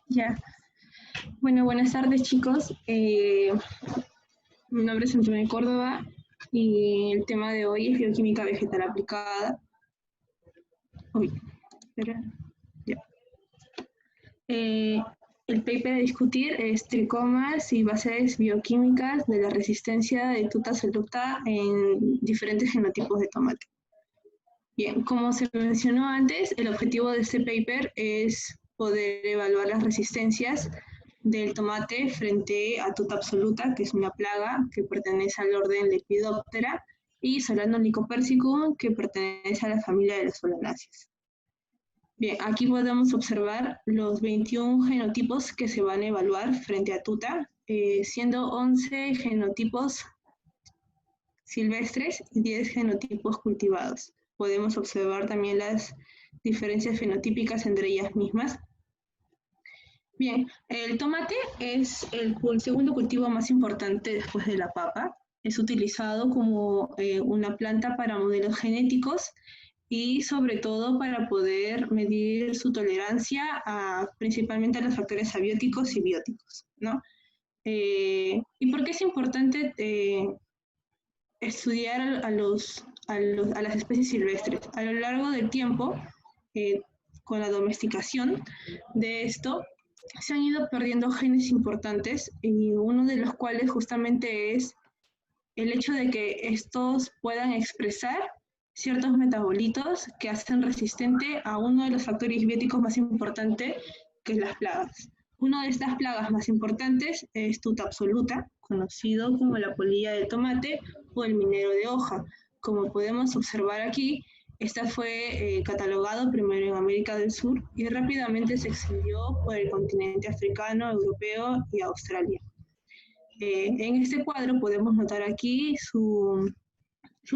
Ya. Bueno, buenas tardes, chicos. Mi nombre es Antonio Córdoba y el tema de hoy es bioquímica vegetal aplicada. Uy, espera. Ya. Eh, el paper a discutir es tricomas y bases bioquímicas de la resistencia de tuta soluta en diferentes genotipos de tomate. Bien, como se mencionó antes, el objetivo de este paper es poder evaluar las resistencias del tomate frente a tuta absoluta, que es una plaga que pertenece al orden Lepidoptera, y Solanum lycopersicum, que pertenece a la familia de las solanáceas. Bien, aquí podemos observar los 21 genotipos que se van a evaluar frente a tuta, siendo 11 genotipos silvestres y 10 genotipos cultivados. Podemos observar también las diferencias fenotípicas entre ellas mismas. Bien, el tomate es el segundo cultivo más importante después de la papa. Es utilizado como una planta para modelos genéticos y sobre todo para poder medir su tolerancia principalmente a los factores abióticos y bióticos, ¿no? ¿Y por qué es importante estudiar a las especies silvestres? A lo largo del tiempo, con la domesticación de esto, se han ido perdiendo genes importantes y uno de los cuales justamente es el hecho de que estos puedan expresar ciertos metabolitos que hacen resistente a uno de los factores bióticos más importantes, que es las plagas. Una de estas plagas más importantes es tuta absoluta, conocido como la polilla de tomate o el minero de hoja. Como podemos observar aquí, esta fue catalogado primero en América del Sur y rápidamente se extendió por el continente africano, europeo y Australia. En este cuadro podemos notar aquí su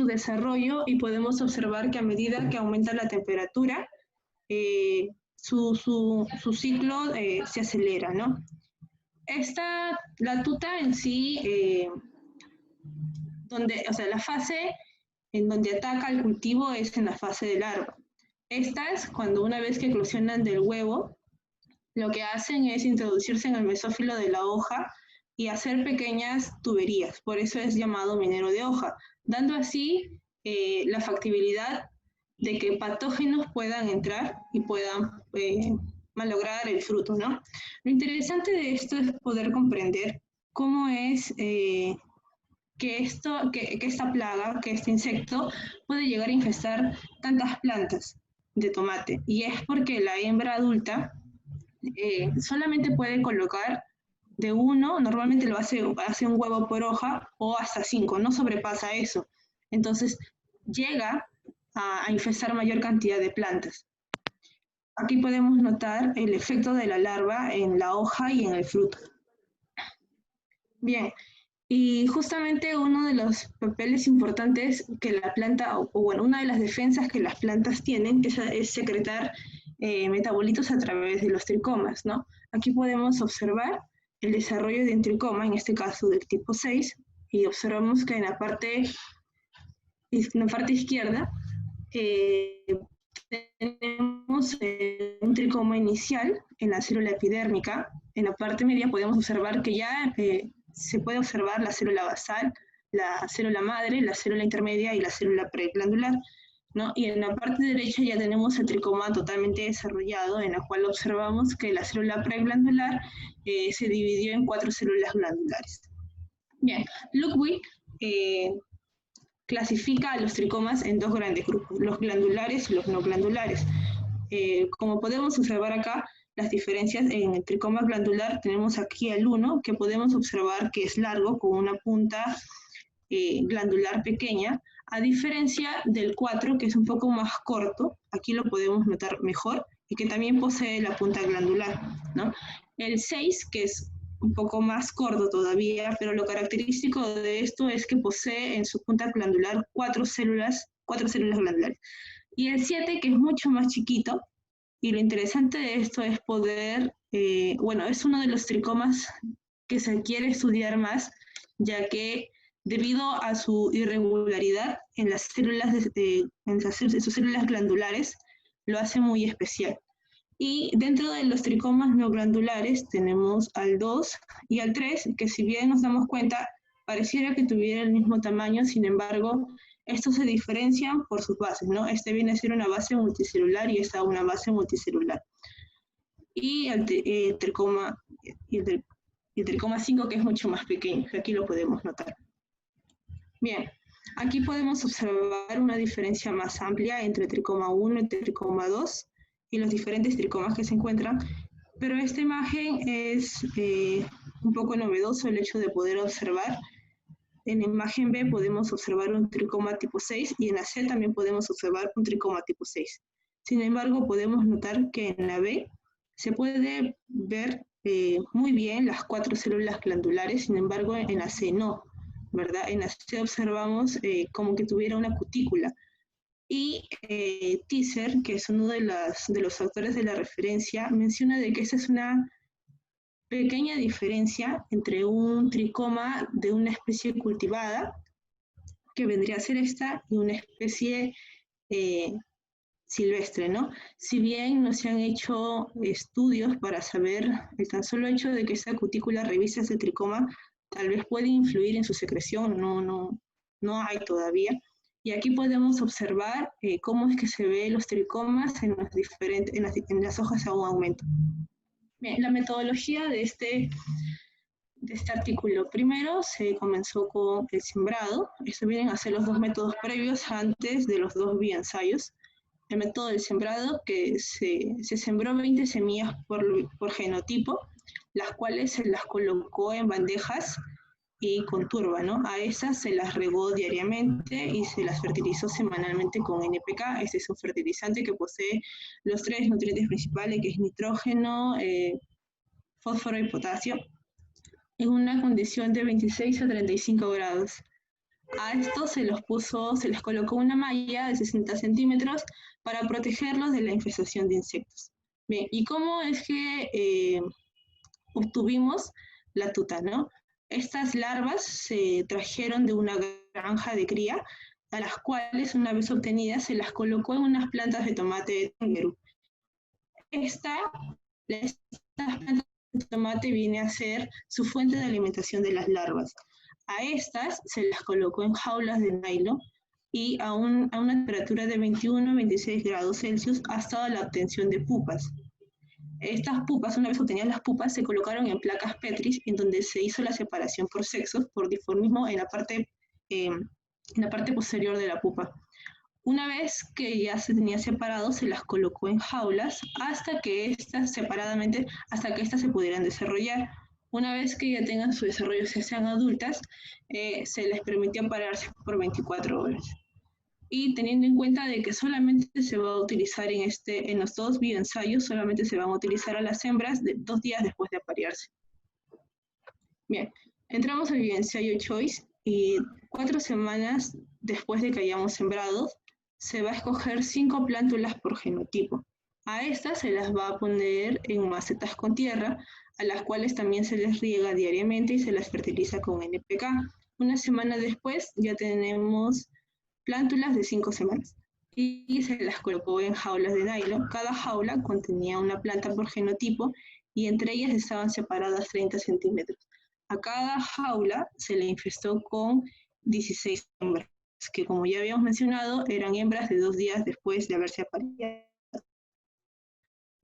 desarrollo y podemos observar que a medida que aumenta la temperatura, su ciclo se acelera, ¿no? La tuta en sí, la fase en donde ataca el cultivo es en la fase de larva. Estas, cuando una vez que eclosionan del huevo, lo que hacen es introducirse en el mesófilo de la hoja y hacer pequeñas tuberías, por eso es llamado minero de hoja, dando así la factibilidad de que patógenos puedan entrar y puedan malograr el fruto, ¿no? Lo interesante de esto es poder comprender cómo es que esta plaga, que este insecto puede llegar a infestar tantas plantas de tomate, y es porque la hembra adulta solamente puede colocar de uno, normalmente lo hace un huevo por hoja o hasta 5, no sobrepasa eso. Entonces llega a infestar mayor cantidad de plantas. Aquí podemos notar el efecto de la larva en la hoja y en el fruto. Bien, y justamente uno de los papeles importantes que la planta, o bueno, una de las defensas que las plantas tienen es secretar metabolitos a través de los tricomas, ¿no? Aquí podemos observar el desarrollo de un tricoma, en este caso del tipo 6, y observamos que en la parte izquierda tenemos un tricoma inicial en la célula epidérmica. En la parte media podemos observar que ya se puede observar la célula basal, la célula madre, la célula intermedia y la célula preglandular, ¿no? Y en la parte derecha ya tenemos el tricoma totalmente desarrollado, en la cual observamos que la célula preglandular se dividió en 4 células glandulares. Bien, Ludwig clasifica a los tricomas en 2 grandes grupos, los glandulares y los no glandulares. Como podemos observar acá, las diferencias en el tricoma glandular, tenemos aquí el 1, que podemos observar que es largo, con una punta glandular pequeña, a diferencia del 4, que es un poco más corto, aquí lo podemos notar mejor, y que también posee la punta glandular, ¿no? El 6, que es un poco más corto todavía, pero lo característico de esto es que posee en su punta glandular 4 células glandulares. Y el 7, que es mucho más chiquito, y lo interesante de esto es poder, es uno de los tricomas que se quiere estudiar más, ya que debido a su irregularidad en las células, en sus células glandulares, lo hace muy especial. Y dentro de los tricomas no glandulares tenemos al 2 y al 3, que si bien nos damos cuenta, pareciera que tuvieran el mismo tamaño, sin embargo, estos se diferencian por sus bases, ¿no? Este viene a ser una base multicelular y esta una base multicelular. Y el tricoma, y el tricoma 5, que es mucho más pequeño, que aquí lo podemos notar. Bien, aquí podemos observar una diferencia más amplia entre tricoma 1 y tricoma 2 y los diferentes tricomas que se encuentran, pero esta imagen es un poco novedoso el hecho de poder observar. En la imagen B podemos observar un tricoma tipo 6 y en la C también podemos observar un tricoma tipo 6. Sin embargo, podemos notar que en la B se puede ver muy bien las 4 células glandulares, sin embargo en la C no, ¿verdad? En la C observamos como que tuviera una cutícula. Y Teaser, que es uno de los autores de la referencia, menciona de que esa es una pequeña diferencia entre un tricoma de una especie cultivada, que vendría a ser esta, y una especie silvestre, ¿no? Si bien no se han hecho estudios para saber el tan solo hecho de que esta cutícula revisa ese tricoma, tal vez puede influir en su secreción, no hay todavía. Y aquí podemos observar cómo es que se ven los tricomas en las hojas a un aumento. Bien, la metodología de este artículo. Primero se comenzó con el sembrado. Estos vienen a ser los dos métodos previos antes de los dos bioensayos. El método del sembrado, que se sembró 20 semillas por genotipo, las cuales se las colocó en bandejas y con turba, ¿no? A esas se las regó diariamente y se las fertilizó semanalmente con NPK. Este es un fertilizante que posee los 3 nutrientes principales, que es nitrógeno, fósforo y potasio, en una condición de 26 a 35 grados. A estos se les colocó una malla de 60 centímetros para protegerlos de la infestación de insectos. Bien, ¿y cómo es que obtuvimos la tuta, no? Estas larvas se trajeron de una granja de cría, a las cuales, una vez obtenidas, se las colocó en unas plantas de tomate de Tengeru. Estas plantas de tomate viene a ser su fuente de alimentación de las larvas. A estas se las colocó en jaulas de nylon y a una temperatura de 21 a 26 grados Celsius hasta la obtención de pupas. Estas pupas, una vez obtenidas las pupas, se colocaron en placas Petri, en donde se hizo la separación por sexos, por dimorfismo en la parte posterior de la pupa. Una vez que ya se tenía separado, se las colocó en jaulas hasta que estas se pudieran desarrollar. Una vez que ya tengan su desarrollo, se sean adultas, se les permitió pararse por 24 horas. Y teniendo en cuenta de que solamente se va a utilizar en los dos bioensayos, solamente se van a utilizar a las hembras 2 días después de aparearse. Bien, entramos al bioensayo Choice y 4 semanas después de que hayamos sembrado, se va a escoger 5 plántulas por genotipo. A estas se las va a poner en macetas con tierra, a las cuales también se les riega diariamente y se las fertiliza con NPK. Una semana después ya tenemos plántulas de 5 semanas y se las colocó en jaulas de nylon. Cada jaula contenía una planta por genotipo y entre ellas estaban separadas 30 centímetros. A cada jaula se le infestó con 16 hembras, que como ya habíamos mencionado, eran hembras de 2 días después de haberse apareado.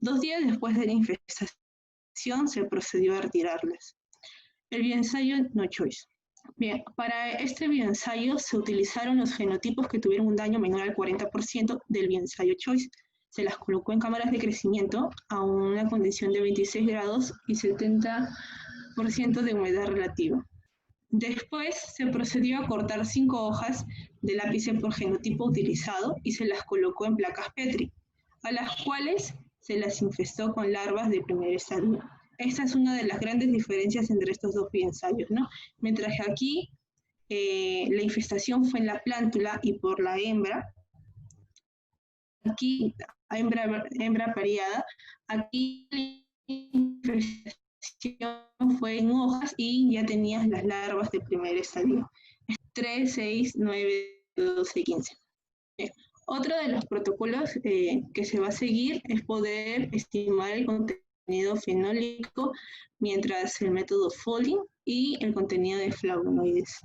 2 días después de la infestación se procedió a retirarlas. El bioensayo No Choice. Bien, para este bioensayo se utilizaron los genotipos que tuvieron un daño menor al 40% del bioensayo Choice. Se las colocó en cámaras de crecimiento a una condición de 26 grados y 70% de humedad relativa. Después se procedió a cortar 5 hojas del ápice por genotipo utilizado y se las colocó en placas Petri, a las cuales se las infestó con larvas de primer estadio. Esta es una de las grandes diferencias entre estos dos bioensayos, ¿no? Mientras que aquí la infestación fue en la plántula y por la hembra, aquí hembra pariada, aquí la infestación fue en hojas y ya tenías las larvas de primer estadio. 3, 6, 9, 12 y 15. Otro de los protocolos que se va a seguir es poder estimar el contenido fenólico mientras el método Foley y el contenido de flavonoides.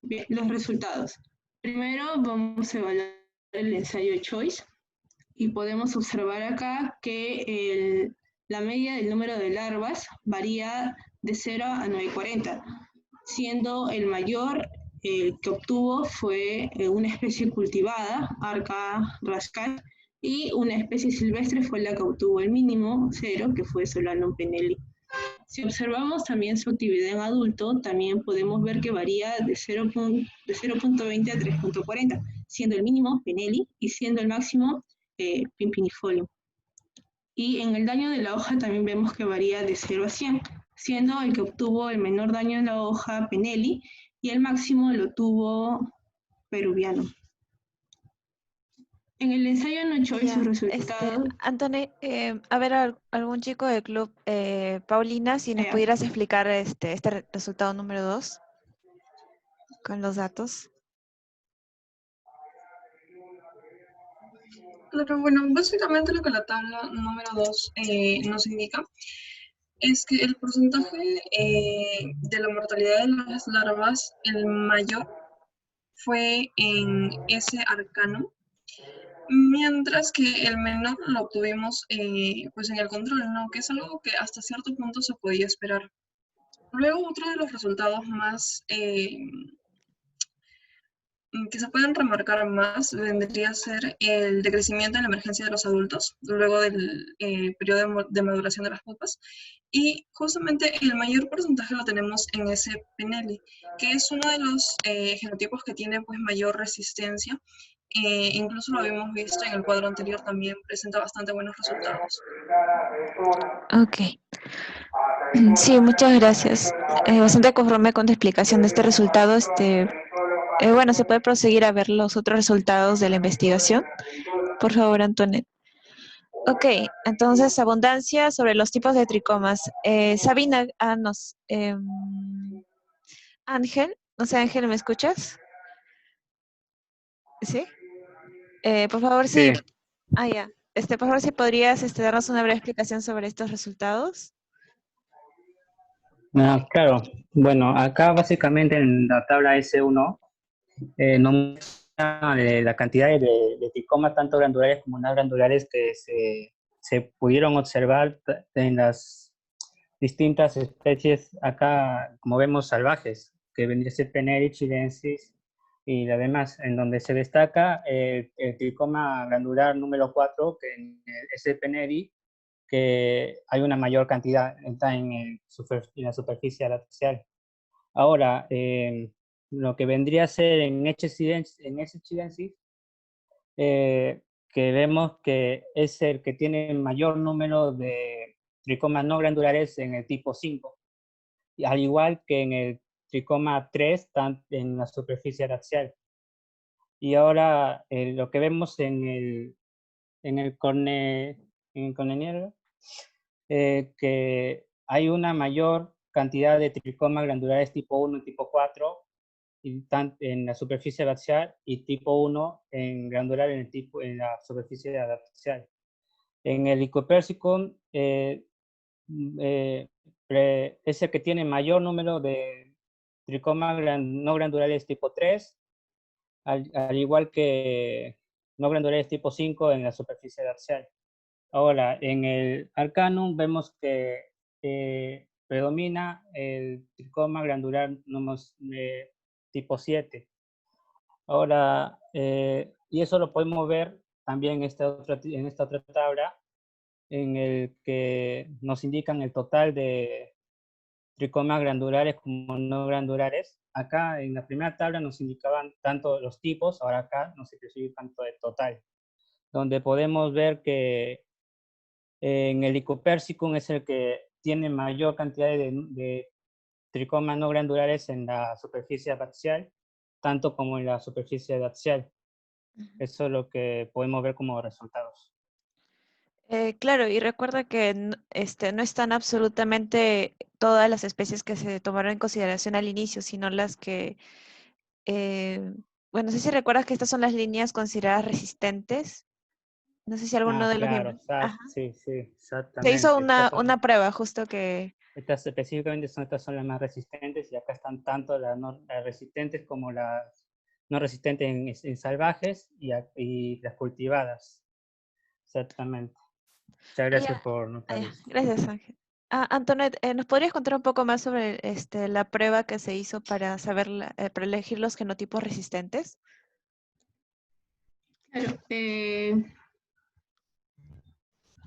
Bien, los resultados. Primero vamos a evaluar el ensayo Choice y podemos observar acá que la media del número de larvas varía de 0 a 940, siendo el mayor que obtuvo fue una especie cultivada, Arca rascal, y una especie silvestre fue la que obtuvo el mínimo, 0, que fue Solanum penelli. Si observamos también su actividad en adulto, también podemos ver que varía de 0.20 a 3.40, siendo el mínimo penelli y siendo el máximo pimpinifolium. Y en el daño de la hoja también vemos que varía de 0 a 100, siendo el que obtuvo el menor daño en la hoja Penelli y el máximo lo tuvo Peruviano. En el ensayo no choice sus resultados. Anthony, a ver, algún chico del club, Paulina, si nos pudieras explicar este resultado número 2 con los datos. Claro, bueno, básicamente lo que la tabla número 2 nos indica es que el porcentaje de la mortalidad de las larvas, el mayor, fue en ese arcano, mientras que el menor lo obtuvimos pues en el control, ¿no? Que es algo que hasta cierto punto se podía esperar. Luego, otro de los resultados más que se pueden remarcar más vendría a ser el decrecimiento en la emergencia de los adultos luego del periodo de maduración de las pupas. Y justamente el mayor porcentaje lo tenemos en ese Penelli, que es uno de los genotipos que tiene pues mayor resistencia. Incluso lo habíamos visto en el cuadro anterior, también presenta bastante buenos resultados. Ok. Sí, muchas gracias. Bastante conforme con tu explicación de este resultado. Bueno, se puede proseguir a ver los otros resultados de la investigación. Por favor, Antoinette. Ok, entonces abundancia sobre los tipos de tricomas. Sabina, Ángel, no sé, Ángel, ¿me escuchas? ¿Sí? Por favor, sí. Ya. Por favor, si podrías darnos una breve explicación sobre estos resultados. Claro, bueno, acá básicamente en la tabla S1 nos muestra la cantidad de tricomas, tanto glandulares como no glandulares, que se pudieron observar en las distintas especies acá, como vemos, salvajes, que vendría a ser Peneri, chilensis y la demás, en donde se destaca el tricoma glandular número 4, que es el Peneri, que hay una mayor cantidad, está en la superficie axial. Ahora, lo que vendría a ser en H. chilensis, que vemos que es el que tiene el mayor número de tricomas no glandulares en el tipo 5, al igual que en el tricoma 3 en la superficie axial. Y ahora lo que vemos en el corneniano, que hay una mayor cantidad de tricomas glandulares tipo 1 y tipo 4 en la superficie axial y tipo 1 en glandular en la superficie axial. En el Lycopersicum es el que tiene mayor número de tricomas no glandulares tipo 3, al igual que no glandulares tipo 5 en la superficie axial. Ahora, en el Arcanum vemos que predomina el tricoma glandular tipo 7. Ahora, y eso lo podemos ver también en esta otra tabla, en el que nos indican el total de tricomas glandulares como no glandulares. Acá en la primera tabla nos indicaban tanto los tipos, ahora acá nos especifica tanto el total, donde podemos ver que en el Lycopersicum es el que tiene mayor cantidad de tricomas no glandulares en la superficie abaxial, tanto como en la superficie axial. Eso es lo que podemos ver como resultados. Claro, y recuerda que no están absolutamente todas las especies que se tomaron en consideración al inicio, sino las que bueno, no sé si recuerdas que estas son las líneas consideradas resistentes. No sé si alguno de los Claro, miembros. Ajá. sí, Se hizo exactamente. una prueba justo que... Estas específicamente estas son las más resistentes y acá están tanto las resistentes como las no resistentes en salvajes y las cultivadas. Exactamente. Muchas gracias por notar eso. Gracias, Ángel. Antoinette, ¿nos podrías contar un poco más sobre la prueba que se hizo para saber para elegir los genotipos resistentes? Claro,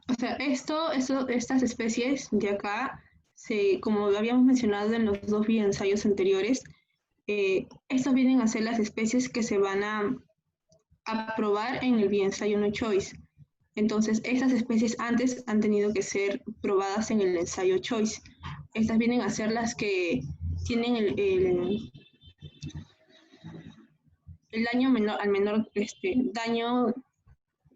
o sea, estas especies de acá, como habíamos mencionado en los dos bioensayos anteriores, estos vienen a ser las especies que se van a probar en el bioensayo no choice. Entonces, estas especies antes han tenido que ser probadas en el ensayo choice. Estas vienen a ser las que tienen el daño menor, daño,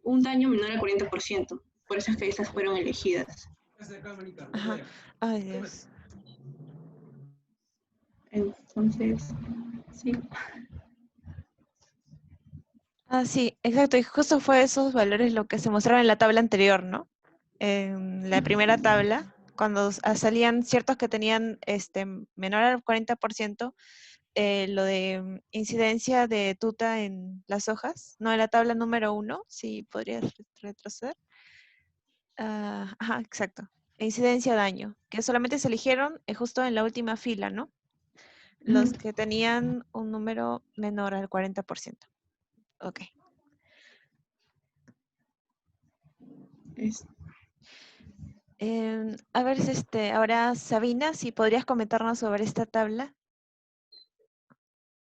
un daño menor al 40%. Por eso es que estas fueron elegidas. Ajá. Ay, Dios. Entonces, sí. Sí, exacto. Y justo fue esos valores lo que se mostraron en la tabla anterior, ¿no? En la primera tabla, cuando salían ciertos que tenían menor al 40%, lo de incidencia de tuta en las hojas, no en la tabla número 1, si podrías retroceder. Ajá, exacto. Incidencia daño, que solamente se eligieron justo en la última fila, ¿no? Los que tenían un número menor al 40%. Ok. A ver, ahora Sabina, si podrías comentarnos sobre esta tabla,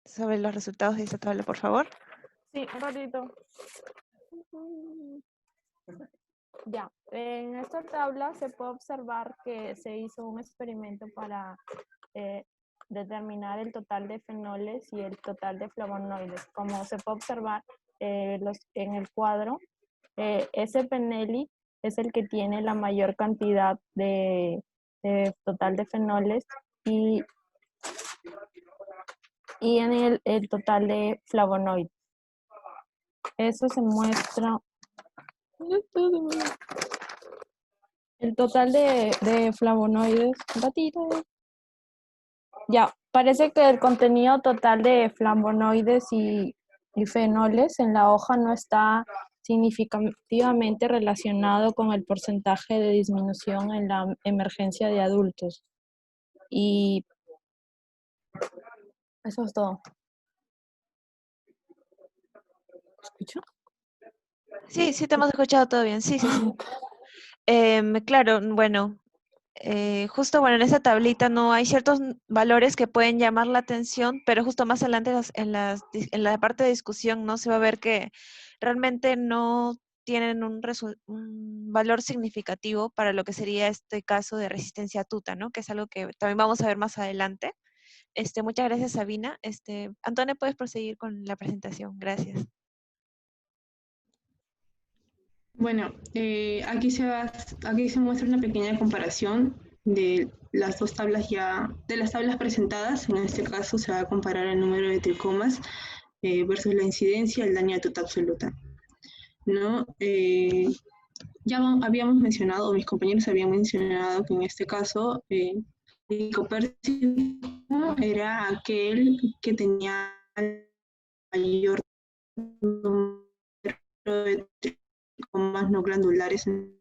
sobre los resultados de esta tabla, por favor. Sí, un ratito. Ya, en esta tabla se puede observar que se hizo un experimento para determinar el total de fenoles y el total de flavonoides. Como se puede observar en el cuadro, ese Penelli es el que tiene la mayor cantidad de total de fenoles y en el total de flavonoides. Eso se muestra. El total de flavonoides. Ratito. Ya, parece que el contenido total de flavonoides y fenoles en la hoja no está significativamente relacionado con el porcentaje de disminución en la emergencia de adultos. Y eso es todo. ¿Escucho? Sí, sí, te hemos escuchado todo bien. Sí, sí, sí. Claro, bueno, justo bueno, en esa tablita no hay ciertos valores que pueden llamar la atención, pero justo más adelante en la parte de discusión no se va a ver que realmente no tienen un valor significativo para lo que sería este caso de resistencia a tuta, ¿no? Que es algo que también vamos a ver más adelante. Muchas gracias, Sabina. Antonio, puedes proseguir con la presentación. Gracias. Bueno, aquí se muestra una pequeña comparación de las dos tablas de las tablas presentadas. En este caso se va a comparar el número de tricomas versus la incidencia, el daño de tuta absoluta, ¿no? Ya habíamos mencionado, mis compañeros habían mencionado que en este caso el licopérsico era aquel que tenía el mayor número de tricomas no glandulares en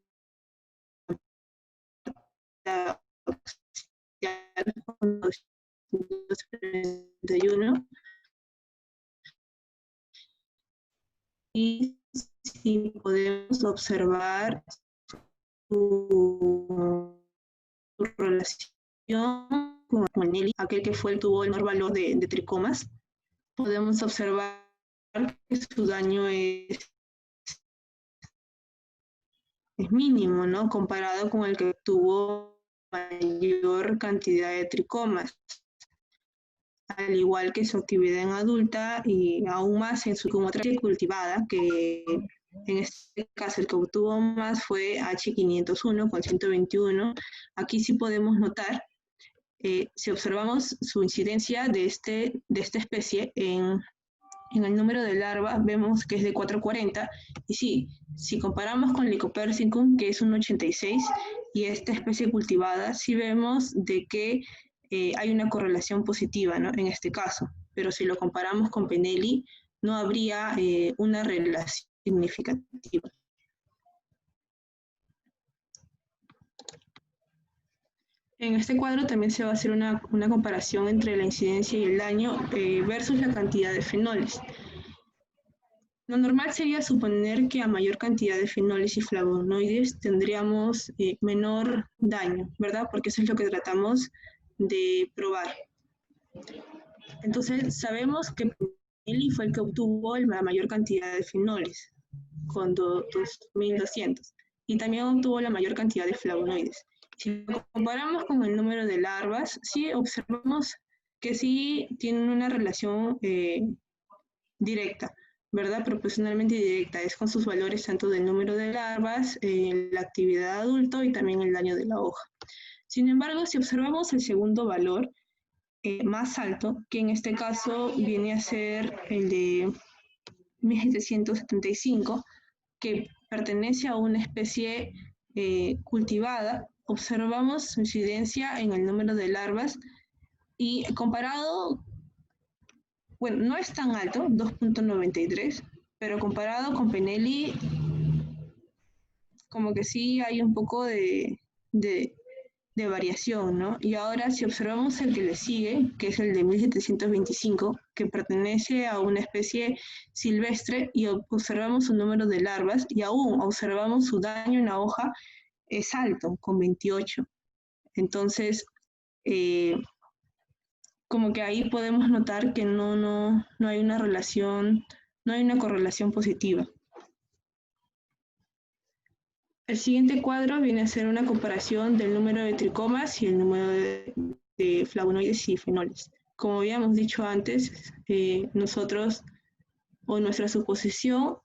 la con 231 y si podemos observar su relación con Manelli, aquel que tuvo el menor valor de tricomas, podemos observar que su daño es mínimo, ¿no? Comparado con el que tuvo mayor cantidad de tricomas, al igual que su actividad en adulta y aún más en su como cultivada, que en este caso el que obtuvo más fue H501 con 121. Aquí sí podemos notar, si observamos su incidencia de esta especie en en el número de larvas vemos que es de 440, y sí, si comparamos con Lycopersicum, que es un 86, y esta especie cultivada, sí vemos de que hay una correlación positiva, ¿no? En este caso, pero si lo comparamos con Penelli, no habría una relación significativa. En este cuadro también se va a hacer una comparación entre la incidencia y el daño versus la cantidad de fenoles. Lo normal sería suponer que a mayor cantidad de fenoles y flavonoides tendríamos menor daño, ¿verdad? Porque eso es lo que tratamos de probar. Entonces, sabemos que Penelli fue el que obtuvo la mayor cantidad de fenoles, con 2.200, y también obtuvo la mayor cantidad de flavonoides. Si lo comparamos con el número de larvas, sí observamos que sí tienen una relación directa, ¿verdad? Proporcionalmente directa, es con sus valores tanto del número de larvas, la actividad adulto y también el daño de la hoja. Sin embargo, si observamos el segundo valor más alto, que en este caso viene a ser el de 1775, que pertenece a una especie cultivada, observamos su incidencia en el número de larvas y comparado, bueno, no es tan alto, 2.93, pero comparado con Penelli, como que sí hay un poco de variación, ¿no? Y ahora si observamos el que le sigue, que es el de 1725, que pertenece a una especie silvestre, y observamos su número de larvas, y aún observamos su daño en la hoja, es alto, con 28. Entonces, como que ahí podemos notar que no hay una relación, no hay una correlación positiva. El siguiente cuadro viene a ser una comparación del número de tricomas y el número de flavonoides y fenoles. Como habíamos dicho antes, nosotros, o nuestra suposición,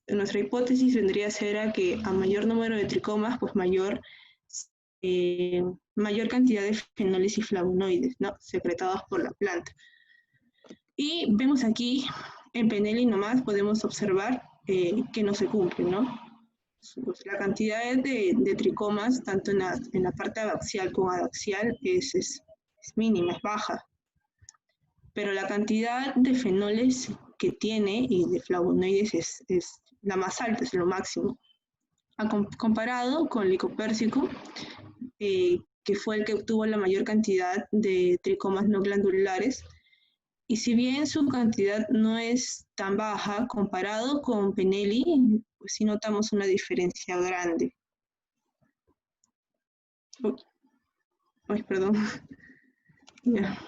nuestra hipótesis vendría a ser a que a mayor número de tricomas, pues mayor cantidad de fenoles y flavonoides, ¿no? Secretados por la planta. Y vemos aquí, en Penelli nomás, podemos observar que no se cumple, ¿no? Pues la cantidad de tricomas, tanto en la parte abaxial como adaxial, es mínima, es baja. Pero la cantidad de fenoles que tiene y de flavonoides es la más alta, es lo máximo. Comparado con Lycopersicum, que fue el que obtuvo la mayor cantidad de tricomas no glandulares, y si bien su cantidad no es tan baja comparado con Penelli, pues sí notamos una diferencia grande. Ay, perdón. Ya.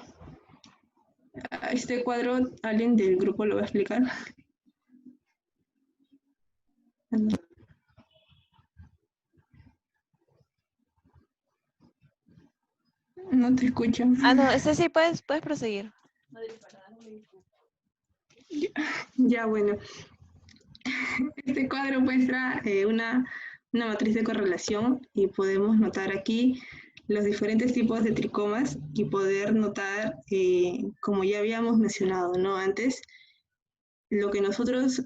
Este cuadro, ¿alguien del grupo lo va a explicar? No te escucho. Ah, no, sí, puedes proseguir. Ya, bueno. Este cuadro muestra una matriz de correlación y podemos notar aquí los diferentes tipos de tricomas y poder notar, como ya habíamos mencionado, ¿no? Antes, lo que nosotros,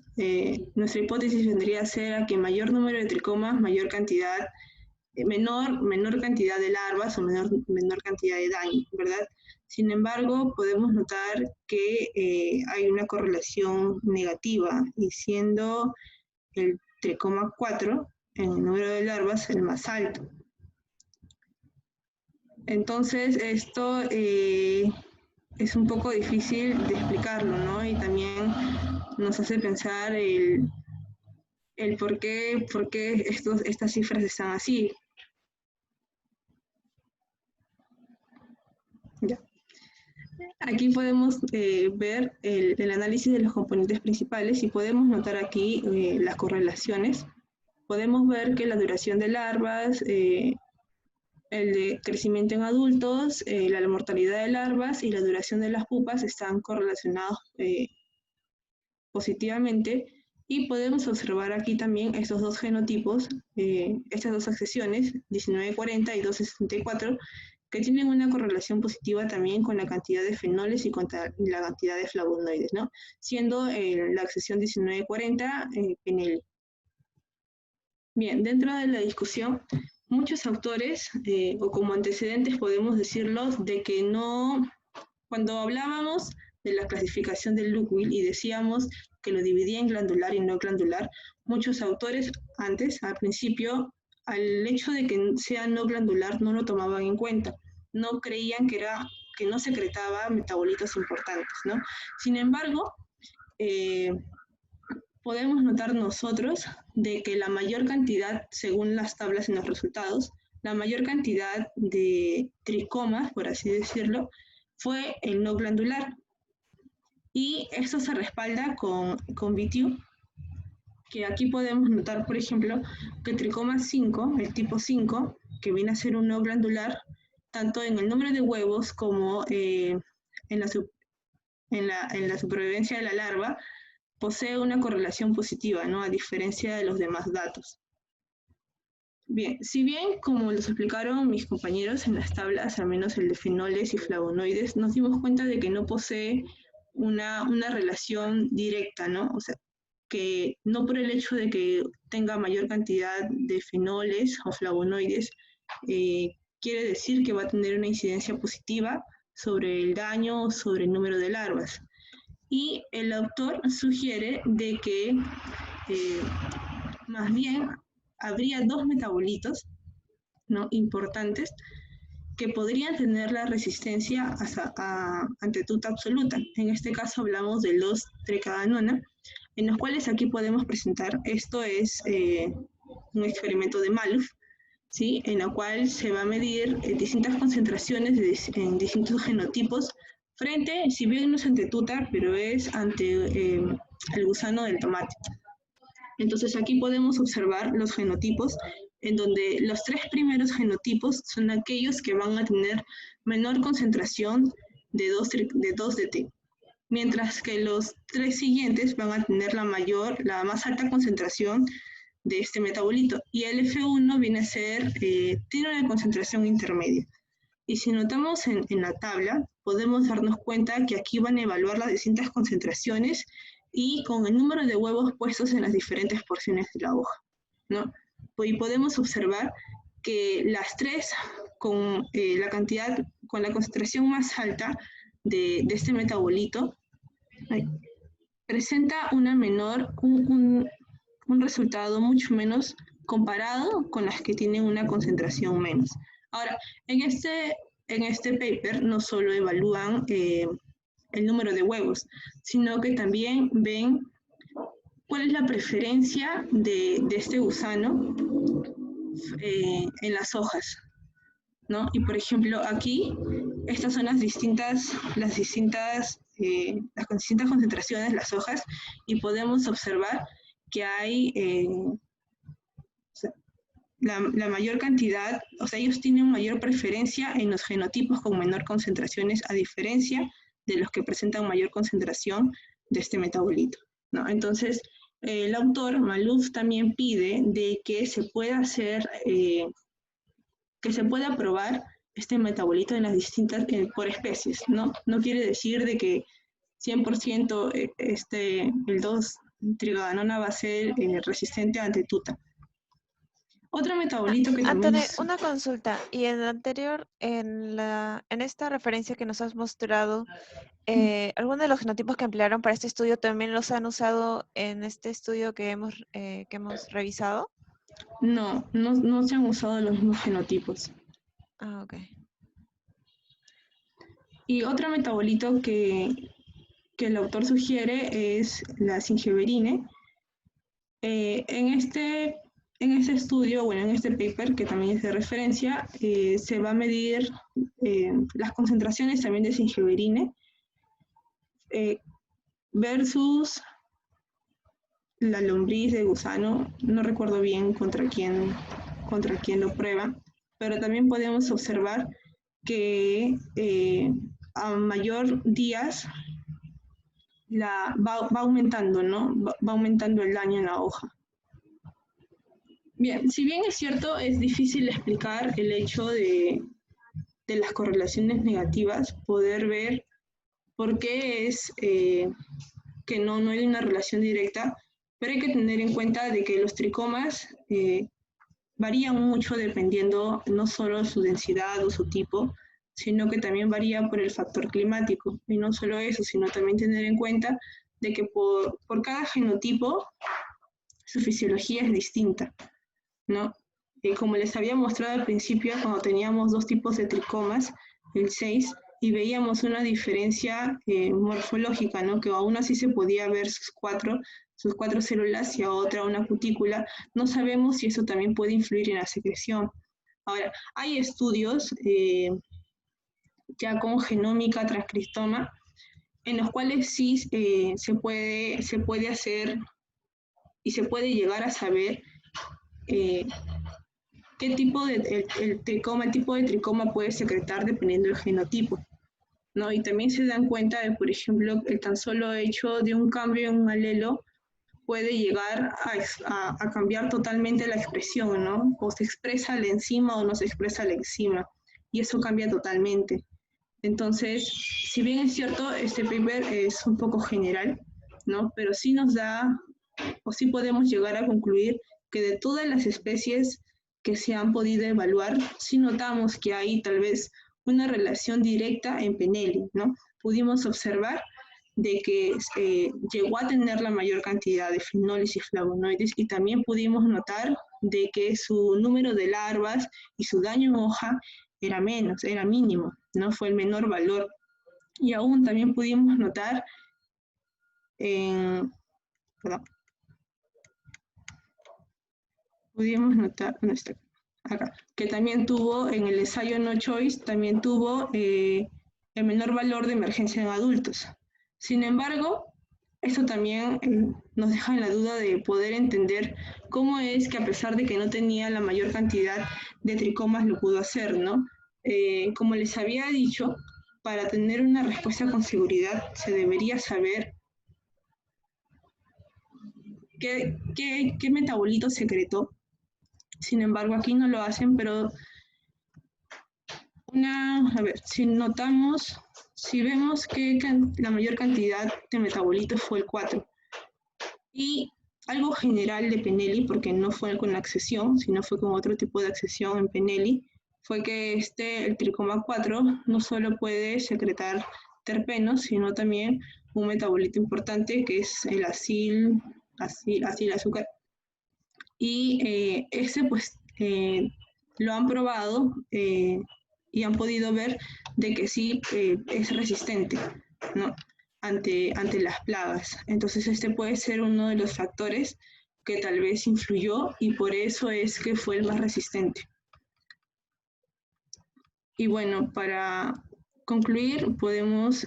nuestra hipótesis vendría a ser a que mayor número de tricomas, mayor cantidad, menor cantidad de larvas o menor cantidad de daño, ¿verdad? Sin embargo, podemos notar que hay una correlación negativa, y siendo el tricoma 4 en el número de larvas el más alto. Entonces, esto es un poco difícil de explicarlo, ¿no? Y también nos hace pensar el por qué estas cifras están así. Ya. Aquí podemos ver el análisis de los componentes principales y podemos notar aquí las correlaciones. Podemos ver que la duración de larvas, el de crecimiento en adultos, la mortalidad de larvas y la duración de las pupas están correlacionados positivamente, y podemos observar aquí también estos dos genotipos, estas dos accesiones, 1940 y 1264, que tienen una correlación positiva también con la cantidad de fenoles y con la cantidad de flavonoides, ¿no? Siendo la accesión 1940 PNL. Bien, dentro de la discusión, muchos autores, o como antecedentes podemos decirlo, de que no, cuando hablábamos de la clasificación del Lukeville y decíamos que lo dividía en glandular y no glandular, muchos autores antes, al principio, al hecho de que sea no glandular no lo tomaban en cuenta, no creían que no secretaba metabolitos importantes, ¿no? Sin embargo, podemos notar nosotros de que la mayor cantidad, según las tablas en los resultados, la mayor cantidad de tricomas, por así decirlo, fue el no glandular. Y esto se respalda con VTU, que aquí podemos notar, por ejemplo, que el tricoma 5, el tipo 5, que viene a ser un no glandular, tanto en el número de huevos como en la supervivencia de la larva, posee una correlación positiva, ¿no? A diferencia de los demás datos. Bien, si bien, como los explicaron mis compañeros en las tablas, al menos el de fenoles y flavonoides, nos dimos cuenta de que no posee una relación directa, ¿no? O sea, que no por el hecho de que tenga mayor cantidad de fenoles o flavonoides, quiere decir que va a tener una incidencia positiva sobre el daño o sobre el número de larvas. Y el autor sugiere de que más bien habría dos metabolitos, ¿no?, importantes que podrían tener la resistencia ante tuta absoluta. En este caso hablamos de los tricadanona, en los cuales aquí podemos presentar, esto es un experimento de Maloof, ¿sí?, en la cual se va a medir distintas concentraciones en distintos genotipos frente, si bien no es ante tuta, pero es ante el gusano del tomate. Entonces aquí podemos observar los genotipos, en donde los 3 primeros genotipos son aquellos que van a tener menor concentración de 2-DT, mientras que los 3 siguientes van a tener la más alta concentración de este metabolito, y el F1 viene a ser, tiene una concentración intermedia. Y si notamos en la tabla, podemos darnos cuenta que aquí van a evaluar las distintas concentraciones y con el número de huevos puestos en las diferentes porciones de la hoja, ¿no? Y podemos observar que las 3 con la concentración más alta de este metabolito, presenta un resultado mucho menos comparado con las que tienen una concentración menos. Ahora, en este paper no solo evalúan el número de huevos, sino que también ven cuál es la preferencia de este gusano en las hojas, ¿no? Y por ejemplo, aquí, estas son las distintas concentraciones de las hojas, y podemos observar que hay la mayor cantidad, o sea, ellos tienen mayor preferencia en los genotipos con menor concentraciones, a diferencia de los que presentan mayor concentración de este metabolito, ¿no? Entonces, el autor, Maloof, también pide de que se pueda probar este metabolito en las distintas, por especies, ¿no? No quiere decir de que 100% el 2-trigadanona va a ser resistente ante tuta. Otro metabolito que también... Antonio, una consulta. Y en la anterior, en esta referencia que nos has mostrado, ¿algunos de los genotipos que emplearon para este estudio también los han usado en este estudio que hemos revisado? No se han usado los mismos genotipos. Ah, ok. Y otro metabolito que el autor sugiere es la zingiberine. En este estudio, bueno, en este paper, que también es de referencia, se va a medir las concentraciones también de zingiberine versus la lombriz de gusano. No recuerdo bien contra quién lo prueba, pero también podemos observar que a mayor días va aumentando, ¿no? Va aumentando el daño en la hoja. Bien, si bien es cierto, es difícil explicar el hecho de de las correlaciones negativas, poder ver por qué es que no hay una relación directa, pero hay que tener en cuenta de que los tricomas varían mucho dependiendo no solo su densidad o su tipo, sino que también varía por el factor climático. Y no solo eso, sino también tener en cuenta de que por cada genotipo su fisiología es distinta, ¿no? Como les había mostrado al principio, cuando teníamos dos tipos de tricomas, el 6, y veíamos una diferencia morfológica, ¿no? Que a uno sí se podía ver sus cuatro células y a otra una cutícula. No sabemos si eso también puede influir en la secreción. Ahora, hay estudios ya con genómica transcriptoma, en los cuales sí se puede hacer y se puede llegar a saber qué tipo el tipo de tricoma puede secretar dependiendo del genotipo, ¿no? Y también se dan cuenta de, por ejemplo, el tan solo hecho de un cambio en un alelo puede llegar a cambiar totalmente la expresión, ¿no? O se expresa la enzima o no se expresa la enzima, y eso cambia totalmente. Entonces, si bien es cierto, este paper es un poco general, ¿no? Pero sí nos da, o sí podemos llegar a concluir que de todas las especies que se han podido evaluar, sí notamos que hay tal vez una relación directa en Penelli, ¿no? Pudimos observar de que llegó a tener la mayor cantidad de fenoles y flavonoides, y también pudimos notar de que su número de larvas y su daño en hoja era menos, era mínimo, ¿no? Fue el menor valor. Y aún también pudimos notar perdón, pudimos notar, ¿dónde está? Acá, que también tuvo, en el ensayo No Choice, también tuvo el menor valor de emergencia en adultos. Sin embargo, eso también nos deja en la duda de poder entender cómo es que a pesar de que no tenía la mayor cantidad de tricomas lo pudo hacer, ¿no? Como les había dicho, para tener una respuesta con seguridad se debería saber qué metabolito secretó. Sin embargo, aquí no lo hacen, pero a ver, si vemos que la mayor cantidad de metabolitos fue el 4, y algo general de Penelli, porque no fue con la accesión, sino fue con otro tipo de accesión en Penelli, fue que el tricoma 4 no solo puede secretar terpenos, sino también un metabolito importante que es el acil azúcar. Y ese pues lo han probado y han podido ver de que sí es resistente, ¿no? ante las plagas. Entonces este puede ser uno de los factores que tal vez influyó y por eso es que fue el más resistente. Y bueno, para concluir, podemos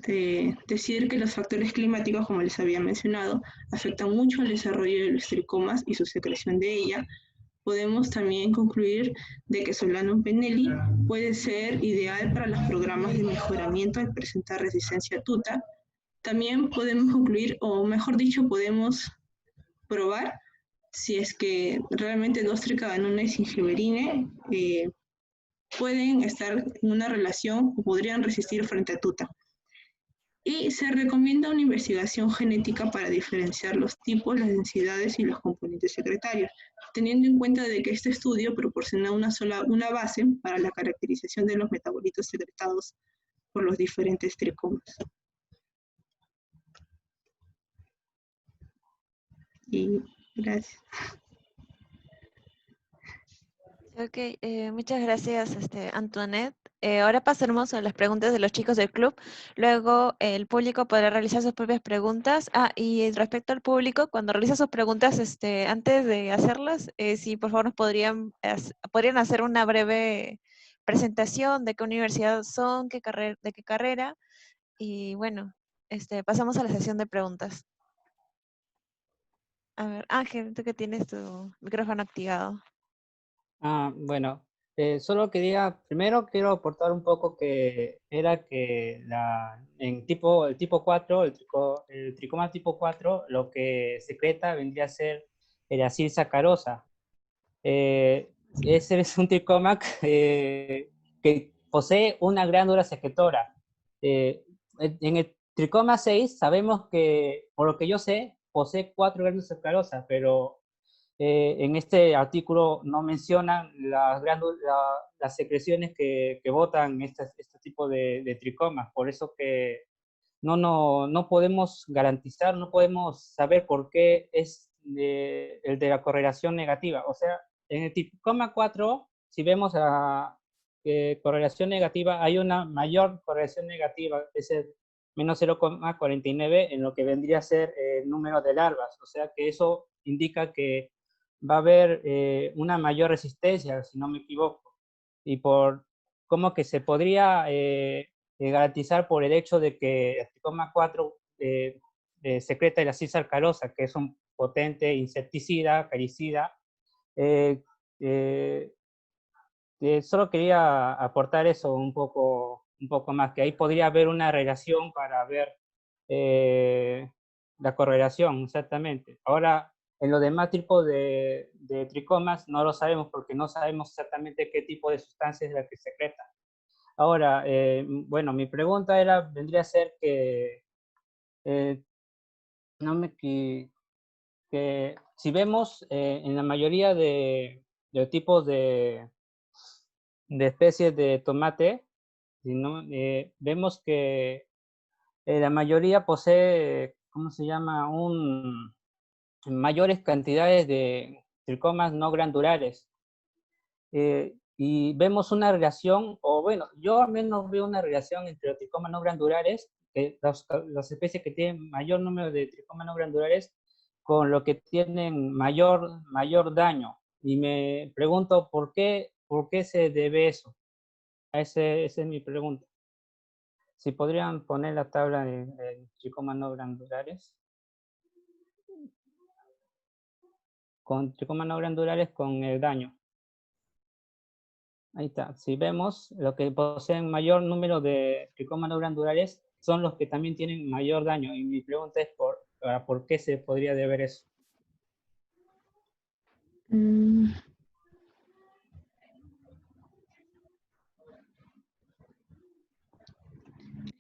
decir que los factores climáticos, como les había mencionado, afectan mucho el desarrollo de los tricomas y su secreción de ella. Podemos también concluir de que Solanum Penelli puede ser ideal para los programas de mejoramiento al presentar resistencia a tuta. También podemos concluir, o mejor dicho, podemos probar si es que realmente Dostrica danone y Zingiberine pueden estar en una relación o podrían resistir frente a tuta. Y se recomienda una investigación genética para diferenciar los tipos, las densidades y los componentes secretarios, teniendo en cuenta de que este estudio proporciona una base para la caracterización de los metabolitos secretados por los diferentes tricomas. Y gracias. Ok, muchas gracias, Antoinette. Ahora pasaremos a las preguntas de los chicos del club. Luego el público podrá realizar sus propias preguntas. Y respecto al público, cuando realiza sus preguntas, antes de hacerlas, si por favor nos podrían hacer una breve presentación de qué universidad son, de qué carrera. Y bueno, pasamos a la sesión de preguntas. A ver, Ángel, tú que tienes tu micrófono activado. Bueno, solo primero quiero aportar un poco que era que el tipo 4, el tricoma tipo 4, lo que secreta vendría a ser el acil sacarosa. Ese es un tricoma que posee una glándula secretora. En el tricoma 6 sabemos que, por lo que yo sé, posee 4 glándulas sucralosas, pero en este artículo no mencionan las secreciones que botan este tipo de tricomas. Por eso que no podemos garantizar, no podemos saber por qué es el de la correlación negativa. O sea, en el tricoma 4, si vemos la correlación negativa, hay una mayor correlación negativa, es el menos 0,49 en lo que vendría a ser el número de larvas. O sea que eso indica que va a haber una mayor resistencia, si no me equivoco. Y por cómo que se podría garantizar por el hecho de que el tricoma 4 secreta el ácido alcalosa, que es un potente insecticida, acaricida. Solo quería aportar eso un poco más, que ahí podría haber una relación para ver la correlación, exactamente. Ahora, en los demás tipos de tricomas no lo sabemos porque no sabemos exactamente qué tipo de sustancia es la que secreta. Ahora, bueno, mi pregunta vendría a ser que, que si vemos en la mayoría de tipos de especies de tomate, ¿no? Vemos que la mayoría posee, ¿cómo se llama? Mayores cantidades de tricomas no glandulares. Y vemos una relación, o bueno, yo al menos veo una relación entre los tricomas no glandulares, las especies que tienen mayor número de tricomas no glandulares, con lo que tienen mayor daño. Y me pregunto, ¿por qué se debe eso? Esa es mi pregunta. Si podrían poner la tabla de tricomas no glandulares. Con tricomas no glandulares con el daño. Ahí está. Si vemos, los que poseen mayor número de tricomas no glandulares son los que también tienen mayor daño. Y mi pregunta es ¿por qué se podría deber eso? En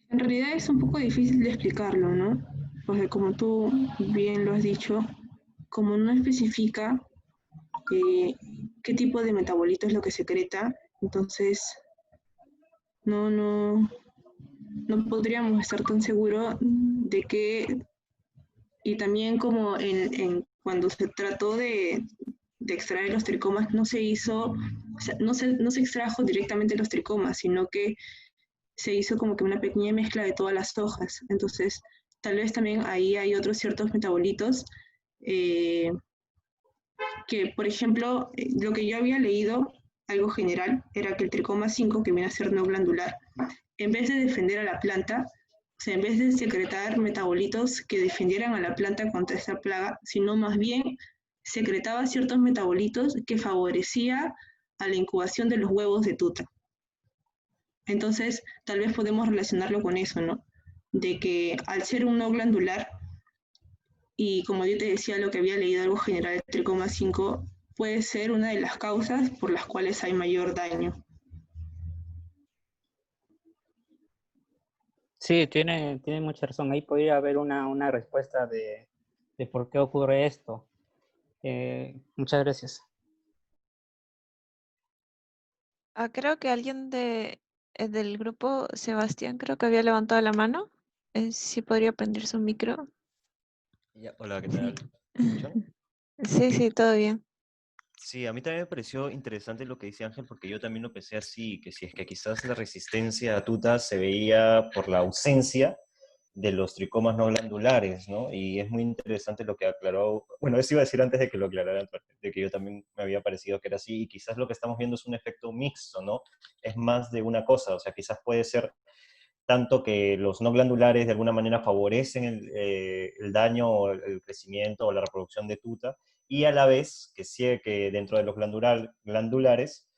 realidad es un poco difícil de explicarlo, ¿no? Porque como tú bien lo has dicho, como no especifica qué tipo de metabolito es lo que secreta, entonces no podríamos estar tan seguros de que, y también como cuando se trató de extraer los tricomas, no se hizo, o sea, no se extrajo directamente los tricomas, sino que se hizo como que una pequeña mezcla de todas las hojas. Entonces, tal vez también ahí hay otros ciertos metabolitos que, por ejemplo, lo que yo había leído, algo general, era que el tricoma 5, que viene a ser no glandular, en vez de defender a la planta, o sea, en vez de secretar metabolitos que defendieran a la planta contra esta plaga, sino más bien secretaba ciertos metabolitos que favorecía a la incubación de los huevos de tuta. Entonces, tal vez podemos relacionarlo con eso, ¿no? De que al ser un no glandular, y como yo te decía, lo que había leído algo general del tricoma 5, puede ser una de las causas por las cuales hay mayor daño. Sí, tiene mucha razón. Ahí podría haber una respuesta de por qué ocurre esto. Muchas gracias. Creo que alguien del grupo, Sebastián, creo que había levantado la mano. Sí podría prender su micro. Ya, hola, ¿qué tal? ¿Me escuchan? Sí, todo bien. Sí, a mí también me pareció interesante lo que dice Ángel, porque yo también lo pensé así, que si es que quizás la resistencia a tuta se veía por la ausencia de los tricomas no glandulares, ¿no? Y es muy interesante lo que aclaró, bueno, eso iba a decir antes de que lo aclarara, de que yo también me había parecido que era así, y quizás lo que estamos viendo es un efecto mixto, ¿no? Es más de una cosa, o sea, quizás puede ser tanto que los no glandulares de alguna manera favorecen el daño o el crecimiento o la reproducción de tuta, y a la vez que dentro de los glandulares,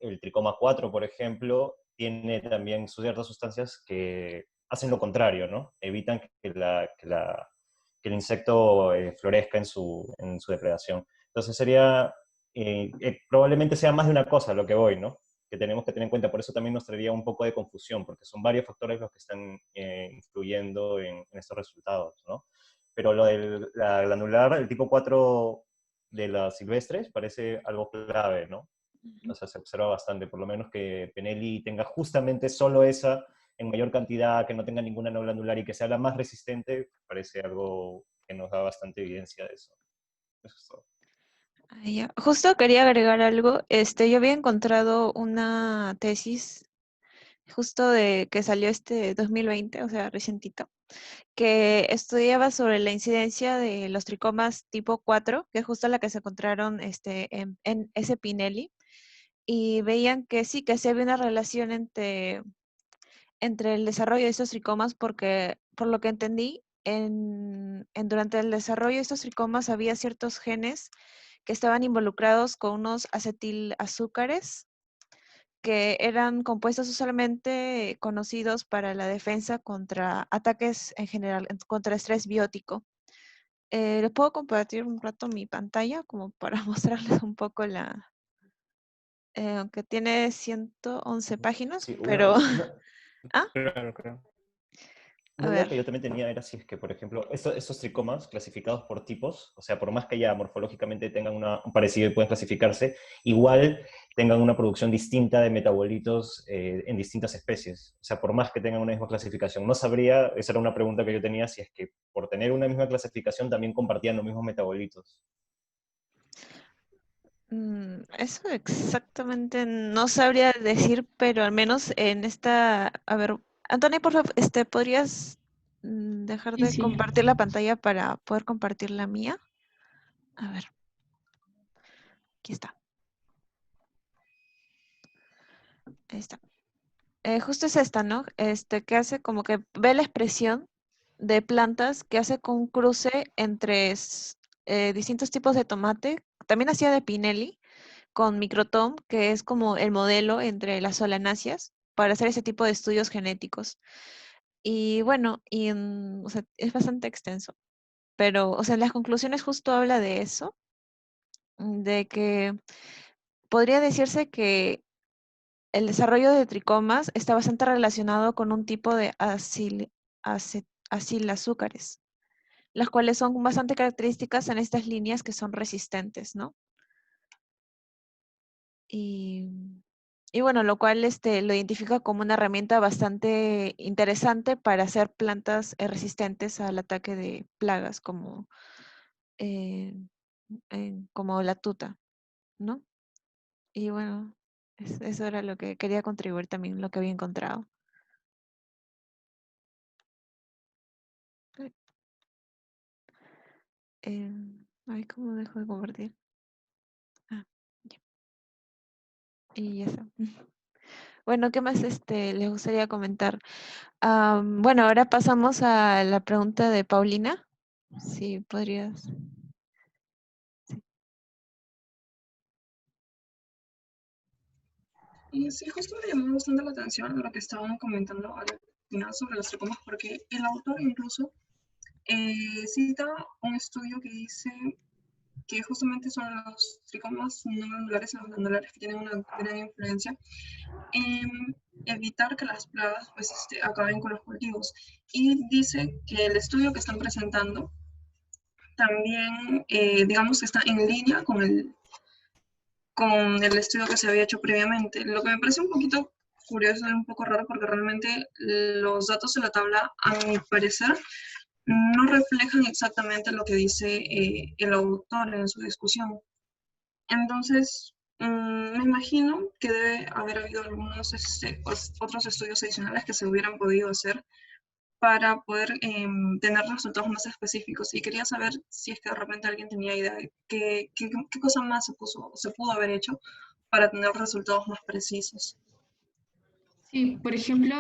el tricoma 4, por ejemplo, tiene también ciertas sustancias que hacen lo contrario, ¿no? Evitan que el insecto florezca en su depredación. Entonces probablemente sea más de una cosa lo que voy, ¿no? tenemos que tener en cuenta. Por eso también nos traería un poco de confusión, porque son varios factores los que están influyendo en estos resultados, ¿no? Pero lo de la granular, el tipo 4 de las silvestres, parece algo clave, ¿no? O sea, se observa bastante, por lo menos que Penelli tenga justamente solo esa en mayor cantidad, que no tenga ninguna no glandular y que sea la más resistente, parece algo que nos da bastante evidencia de eso. Eso es todo. Ya. Justo quería agregar algo. Yo había encontrado una tesis justo de que salió 2020, o sea, recientito, que estudiaba sobre la incidencia de los tricomas tipo 4, que es justo la que se encontraron en ese Pinelli, y veían que sí, que sí había una relación entre el desarrollo de estos tricomas, porque por lo que entendí, durante el desarrollo de estos tricomas había ciertos genes que estaban involucrados con unos acetilazúcares que eran compuestos usualmente conocidos para la defensa contra ataques en general, contra estrés biótico. Les puedo compartir un rato mi pantalla como para mostrarles un poco aunque tiene 111 páginas, Sí, pero... ¿Ah? Claro, creo. A Una duda ver. que yo también tenía era si es que, por ejemplo, estos tricomas clasificados por tipos, o sea, por más que ya morfológicamente tengan un parecido y pueden clasificarse, igual tengan una producción distinta de metabolitos en distintas especies. O sea, por más que tengan una misma clasificación. No sabría, esa era una pregunta que yo tenía, si es que por tener una misma clasificación también compartían los mismos metabolitos. Eso exactamente no sabría decir, pero al menos en esta... A ver, Antonio, por favor, ¿podrías dejar Sí, de sí. compartir la pantalla para poder compartir la mía? A ver, aquí está. Ahí está. Justo es esta, ¿no? Que hace como que ve la expresión de plantas que hace con un cruce entre distintos tipos de tomate. También hacía de Pinelli con Microtom, que es como el modelo entre las solanáceas para hacer ese tipo de estudios genéticos. Y bueno, o sea, es bastante extenso, pero, o sea, las conclusiones justo habla de eso, de que podría decirse que el desarrollo de tricomas está bastante relacionado con un tipo de asilazúcares, las cuales son bastante características en estas líneas que son resistentes, ¿no? Y bueno, lo cual lo identifica como una herramienta bastante interesante para hacer plantas resistentes al ataque de plagas eh, como la tuta, ¿no? Y bueno, eso era lo que quería contribuir también, lo que había encontrado. Eh, Ay, ¿cómo dejo de compartir? Ah, ya. Y ya está. Bueno, ¿qué más les gustaría comentar? Bueno, ahora pasamos a la pregunta de Paulina. Sí, podrías. Sí. Y sí, justo me llamó bastante la atención lo que estaban comentando al final sobre los tricomas, porque el autor incluso cita un estudio que dice que justamente son los tricomas no glandulares y los glandulares que tienen una gran influencia en evitar que las plagas pues, acaben con los cultivos. Y dice que el estudio que están presentando también, digamos, está en línea con el estudio que se había hecho previamente. Lo que me parece un poquito curioso y un poco raro porque realmente los datos de la tabla, a mi parecer, no reflejan exactamente lo que dice el autor en su discusión. Entonces, me imagino que debe haber habido algunos otros estudios adicionales que se hubieran podido hacer para poder tener resultados más específicos. Y quería saber si es que de repente alguien tenía idea de qué cosa más se pudo haber hecho para tener resultados más precisos. Sí, por ejemplo,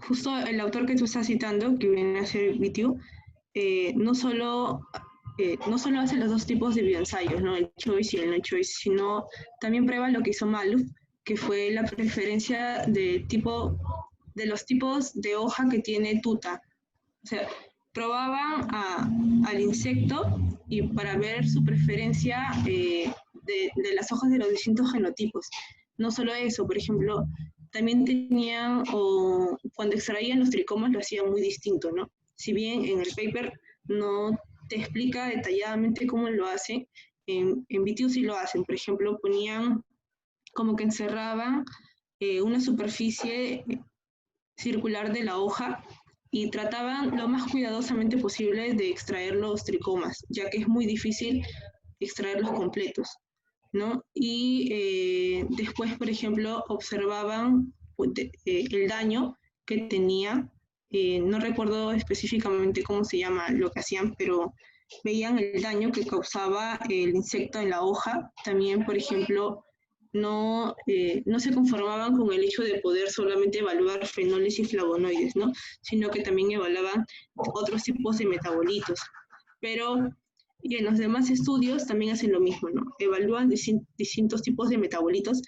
justo el autor que tú estás citando, que viene a ser Vitiu, no solo hace los dos tipos de bioensayos, ¿no? El choice y el no choice, sino también prueba lo que hizo Maluf, que fue la preferencia de los tipos de hoja que tiene tuta. O sea, probaban al insecto y para ver su preferencia de las hojas de los distintos genotipos. no solo eso, por ejemplo, también tenían, o cuando extraían los tricomas lo hacían muy distinto, ¿no? Si bien en el paper no te explica detalladamente cómo lo hacen, en BTU sí lo hacen. Por ejemplo, ponían como que encerraban una superficie circular de la hoja y trataban lo más cuidadosamente posible de extraer los tricomas, ya que es muy difícil extraerlos completos, ¿no? Y después, por ejemplo, observaban el daño que tenía, no recuerdo específicamente cómo se llama lo que hacían, pero veían el daño que causaba el insecto en la hoja. También, por ejemplo, no se conformaban con el hecho de poder solamente evaluar fenoles y flavonoides, ¿no? Sino que también evaluaban otros tipos de metabolitos. Pero y en los demás estudios también hacen lo mismo, ¿no? Evalúan distintos tipos de metabolitos,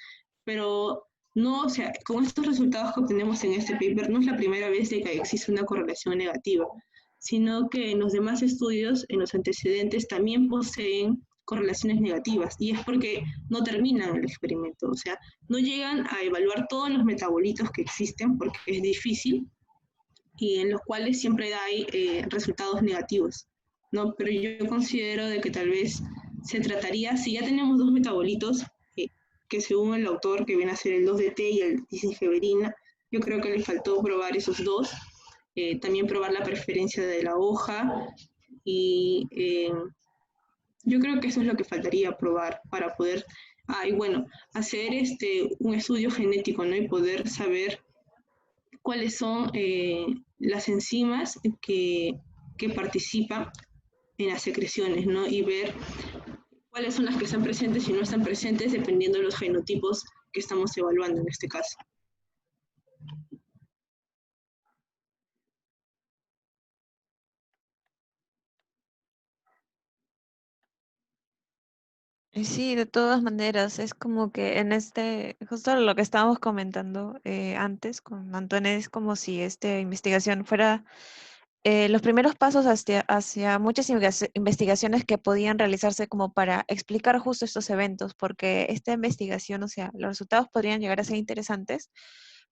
pero no, o sea, con estos resultados que obtenemos en este paper, no es la primera vez de que existe una correlación negativa, sino que en los demás estudios, en los antecedentes, también poseen correlaciones negativas, y es porque no terminan el experimento, o sea, no llegan a evaluar todos los metabolitos que existen, porque es difícil, y en los cuales siempre hay resultados negativos, ¿no? Pero yo considero de que tal vez se trataría, si ya tenemos dos metabolitos, que según el autor, que viene a ser el 2-DT y el disingeberina, yo creo que le faltó probar esos dos, también probar la preferencia de la hoja, y yo creo que eso es lo que faltaría probar para poder, y bueno, hacer un estudio genético, ¿no? Y poder saber cuáles son las enzimas que participan en las secreciones, ¿no? Y ver cuáles son las que están presentes y no están presentes dependiendo de los genotipos que estamos evaluando en este caso. Sí, de todas maneras, es como que en justo lo que estábamos comentando antes con Antonio, es como si esta investigación fuera los primeros pasos hacia muchas investigaciones que podían realizarse como para explicar justo estos eventos, porque esta investigación, o sea, los resultados podrían llegar a ser interesantes,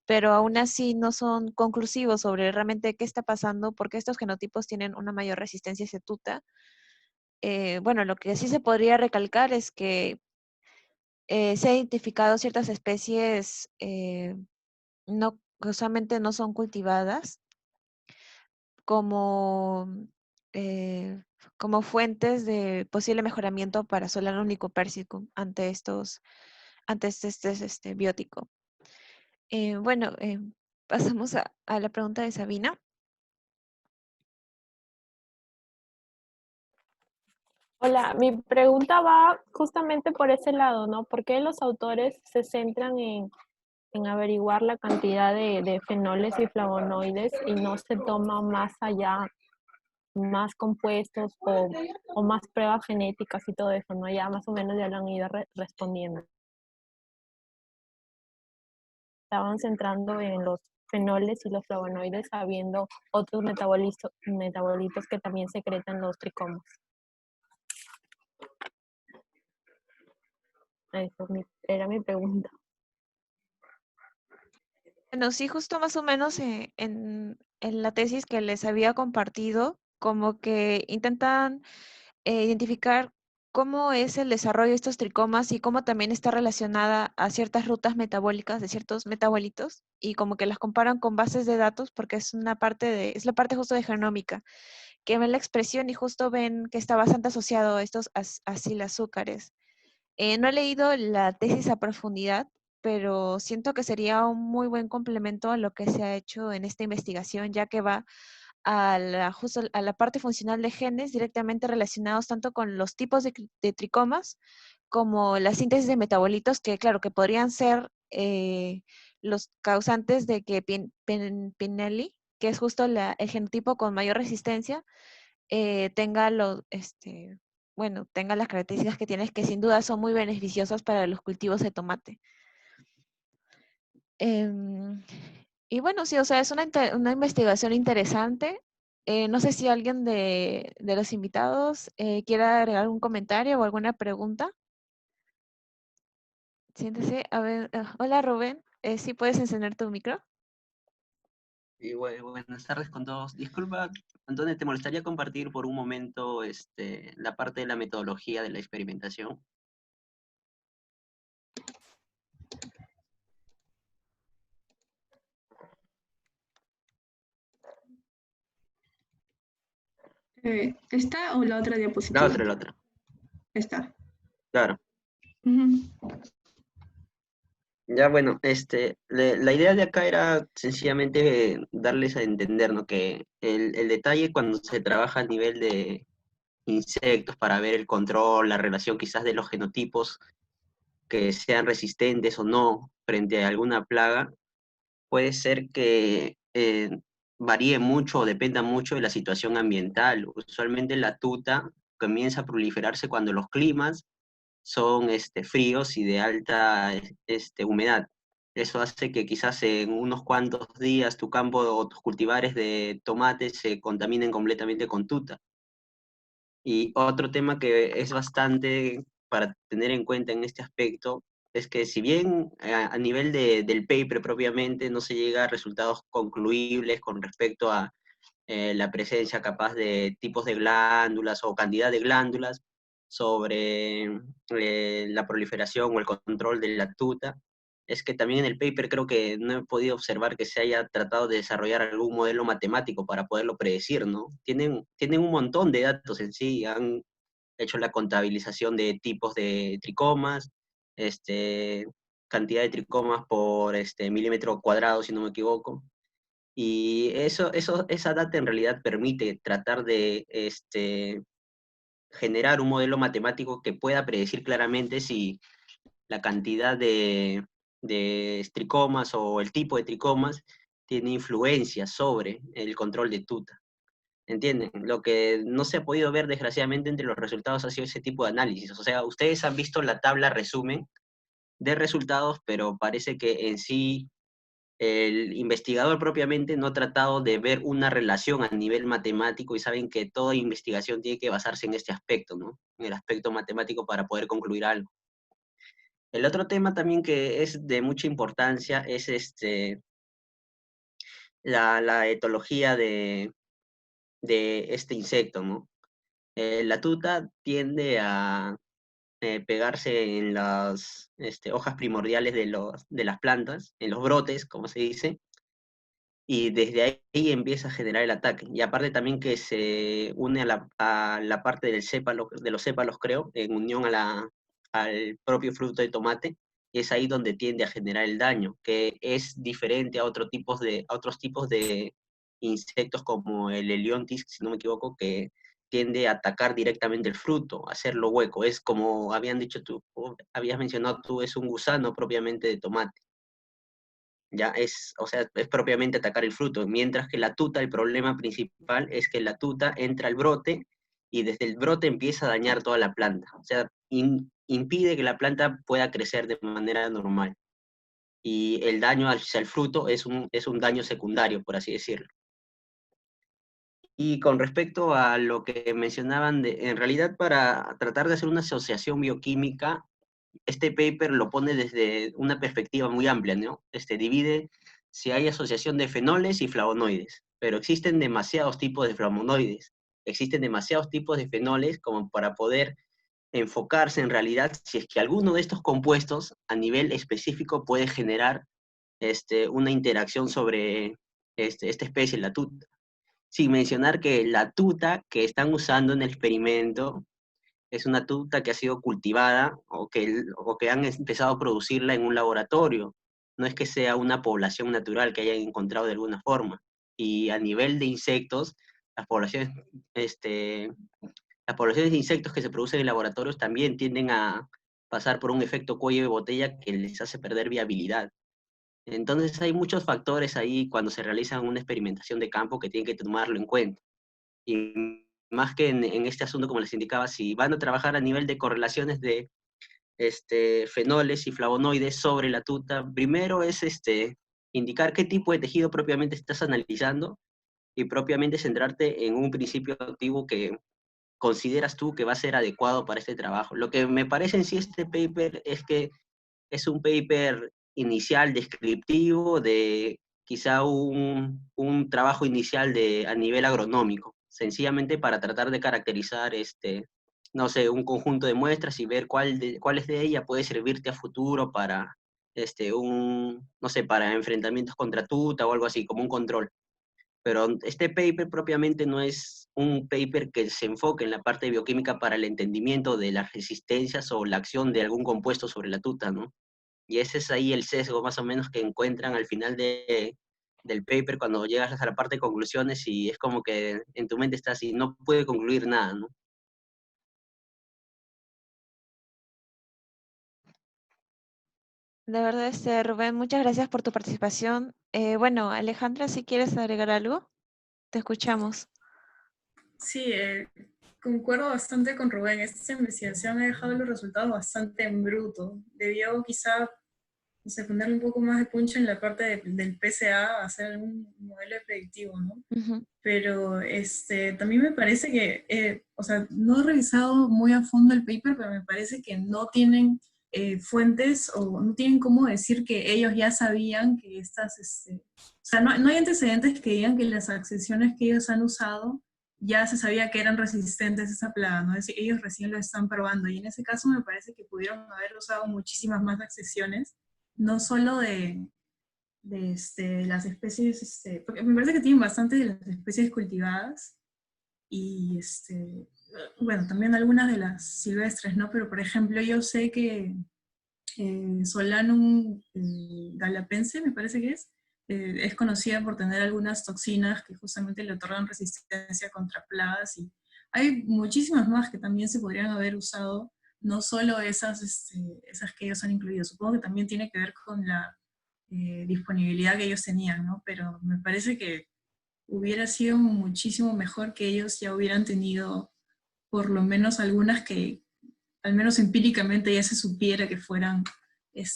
pero aún así no son conclusivos sobre realmente qué está pasando, porque estos genotipos tienen una mayor resistencia a cetuta. Bueno, lo que sí se podría recalcar es que se ha identificado ciertas especies no, que usualmente no son cultivadas como, eh, como fuentes de posible mejoramiento para Solanum lycopersicum ante este biótico. Bueno, pasamos a la pregunta de Sabina. Hola, mi pregunta va justamente por ese lado, ¿no? ¿Por qué los autores se centran en averiguar la cantidad de fenoles y flavonoides y no se toma más allá, más compuestos o más pruebas genéticas y todo eso, ¿no? Ya más o menos ya lo han ido respondiendo. Estaban centrando en los fenoles y los flavonoides, habiendo otros metabolitos que también secretan los tricomas. Eso era mi pregunta. Bueno, sí, justo más o menos en la tesis que les había compartido, como que intentan identificar cómo es el desarrollo de estos tricomas y cómo también está relacionada a ciertas rutas metabólicas de ciertos metabolitos y como que las comparan con bases de datos porque es es la parte justo de genómica, que ven la expresión y justo ven que está bastante asociado a estos azúcares. No he leído la tesis a profundidad, pero siento que sería un muy buen complemento a lo que se ha hecho en esta investigación, ya que va justo a la parte funcional de genes directamente relacionados tanto con los tipos de tricomas como la síntesis de metabolitos que, claro, que podrían ser los causantes de que Pinelli, que es justo el genotipo con mayor resistencia, tenga tenga las características que tienes que sin duda son muy beneficiosas para los cultivos de tomate. Y bueno, sí, o sea, es una investigación interesante. No sé si alguien de los invitados quiera agregar un comentario o alguna pregunta. Siéntese. A ver, hola Rubén. ¿Sí puedes encender tu micro? Y buenas tardes con todos. Disculpa, Antonio, ¿te molestaría compartir por un momento la parte de la metodología de la experimentación? ¿Esta o la otra La diapositiva? otra, la otra. Esta. Claro. Ujú. Ya, bueno, la idea de acá era sencillamente darles a entender, ¿no? Que el detalle cuando se trabaja a nivel de insectos para ver el control, la relación quizás de los genotipos que sean resistentes o no frente a alguna plaga, puede ser que varíe mucho o dependa mucho de la situación ambiental. Usualmente la tuta comienza a proliferarse cuando los climas son fríos y de alta humedad. Eso hace que quizás en unos cuantos días tu campo o tus cultivares de tomates se contaminen completamente con tuta. Y otro tema que es bastante para tener en cuenta en este aspecto es que si bien a nivel del paper propiamente no se llega a resultados concluibles con respecto a la presencia capaz de tipos de glándulas o cantidad de glándulas sobre la proliferación o el control de la tuta, es que también en el paper creo que no he podido observar que se haya tratado de desarrollar algún modelo matemático para poderlo predecir, ¿no? Tienen un montón de datos en sí, han hecho la contabilización de tipos de tricomas, este, cantidad de tricomas por milímetro cuadrado, si no me equivoco, y esa data en realidad permite tratar de generar un modelo matemático que pueda predecir claramente si la cantidad de tricomas o el tipo de tricomas tiene influencia sobre el control de tuta. ¿Entienden? Lo que no se ha podido ver desgraciadamente entre los resultados ha sido ese tipo de análisis. O sea, ustedes han visto la tabla resumen de resultados, pero parece que en sí el investigador propiamente no ha tratado de ver una relación a nivel matemático, y saben que toda investigación tiene que basarse en este aspecto, ¿no? En el aspecto matemático para poder concluir algo. El otro tema también que es de mucha importancia es la etología de este insecto, ¿no? La tuta tiende a pegarse en las hojas primordiales de las plantas, en los brotes, como se dice, y desde ahí empieza a generar el ataque. Y aparte también que se une a la parte del sépalo, de los sépalos, creo, en unión al propio fruto de tomate, y es ahí donde tiende a generar el daño, que es diferente a a otros tipos de insectos como el Heliontis, si no me equivoco, que tiende a atacar directamente el fruto, a hacerlo hueco. Es como habían dicho tú, o habías mencionado tú, es un gusano propiamente de tomate. Ya es, o sea, es propiamente atacar el fruto, mientras que la tuta, el problema principal es que la tuta entra al brote y desde el brote empieza a dañar toda la planta, o sea, impide que la planta pueda crecer de manera normal. Y el daño hacia el fruto es un daño secundario, por así decirlo. Y con respecto a lo que mencionaban, en realidad para tratar de hacer una asociación bioquímica, este paper lo pone desde una perspectiva muy amplia, ¿no? Divide si hay asociación de fenoles y flavonoides, pero existen demasiados tipos de flavonoides, existen demasiados tipos de fenoles como para poder enfocarse en realidad si es que alguno de estos compuestos a nivel específico puede generar una interacción sobre esta especie, la tuta. Sin mencionar que la tuta que están usando en el experimento es una tuta que ha sido cultivada o que han empezado a producirla en un laboratorio. No es que sea una población natural que hayan encontrado de alguna forma. Y a nivel de insectos, las poblaciones, este, las poblaciones de insectos que se producen en laboratorios también tienden a pasar por un efecto cuello de botella que les hace perder viabilidad. Entonces hay muchos factores ahí cuando se realiza una experimentación de campo que tienen que tomarlo en cuenta. Y más que en este asunto, como les indicaba, si van a trabajar a nivel de correlaciones de fenoles y flavonoides sobre la tuta, primero es indicar qué tipo de tejido propiamente estás analizando y propiamente centrarte en un principio activo que consideras tú que va a ser adecuado para este trabajo. Lo que me parece en sí este paper es que es un paper inicial descriptivo de quizá un trabajo inicial a nivel agronómico, sencillamente para tratar de caracterizar no sé, un conjunto de muestras y ver cuáles de ellas puede servirte a futuro para, no sé, para enfrentamientos contra tuta o algo así, como un control. Pero este paper propiamente no es un paper que se enfoque en la parte bioquímica para el entendimiento de las resistencias o la acción de algún compuesto sobre la tuta, ¿no? Y ese es ahí el sesgo más o menos que encuentran al final del paper cuando llegas a la parte de conclusiones y es como que en tu mente está así, no puede concluir nada, ¿no? De verdad, Rubén, muchas gracias por tu participación. Bueno, Alejandra, si quieres agregar algo, te escuchamos. Sí, concuerdo bastante con Rubén. Esta investigación ha dejado los resultados bastante en bruto. Debió quizá, o sea, ponerle un poco más de punch en la parte del PCA, hacer un modelo predictivo, ¿no? Ujú. Pero también me parece que, o sea, no he revisado muy a fondo el paper, pero me parece que no tienen fuentes o no tienen cómo decir que ellos ya sabían que o sea, no hay antecedentes que digan que las accesiones que ellos han usado ya se sabía que eran resistentes a esa plaga, ¿no? Es decir, ellos recién lo están probando y en ese caso me parece que pudieron haber usado muchísimas más accesiones, no solo de las especies, porque me parece que tienen bastante de las especies cultivadas y bueno, también algunas de las silvestres, ¿no? Pero por ejemplo, yo sé que Solanum galapense, me parece que es conocida por tener algunas toxinas que justamente le otorgan resistencia contra plagas y hay muchísimas más que también se podrían haber usado, no solo esas que ellos han incluido. Supongo que también tiene que ver con la disponibilidad que ellos tenían, ¿no? Pero me parece que hubiera sido muchísimo mejor que ellos ya hubieran tenido por lo menos algunas que al menos empíricamente ya se supiera que fueran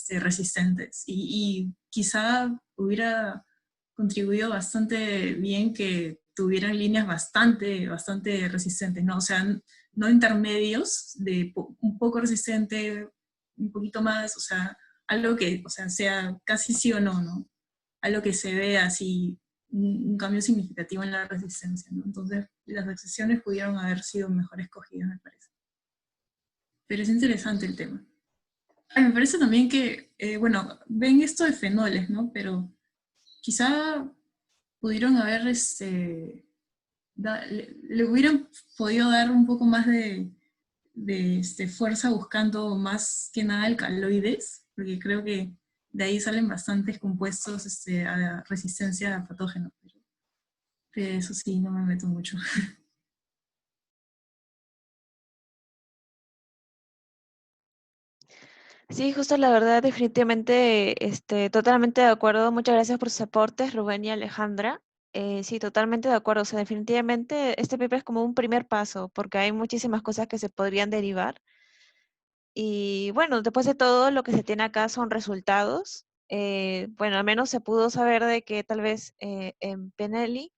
resistentes. Y quizá hubiera contribuido bastante bien que tuvieran líneas bastante resistentes, ¿no? O sea, no intermedios de un poco resistente, un poquito más, o sea, algo que, o sea casi sí o no, ¿no? Algo que se vea así, un cambio significativo en la resistencia, ¿no? Entonces, las excepciones pudieron haber sido mejor escogidas, me parece. Pero es interesante el tema. Ay, me parece también que, bueno, ven esto de fenoles, ¿no? Pero quizá pudieron haber, le hubieran podido dar un poco más de fuerza buscando más que nada alcaloides, porque creo que de ahí salen bastantes compuestos a resistencia a patógenos. Pero eso sí, no me meto mucho. Sí, justo la verdad, definitivamente, totalmente de acuerdo. Muchas gracias por sus aportes, Rubén y Alejandra. Sí, totalmente de acuerdo. O sea, definitivamente este paper es como un primer paso, porque hay muchísimas cosas que se podrían derivar. Y bueno, después de todo, lo que se tiene acá son resultados. Bueno, al menos se pudo saber de que tal vez en Penelli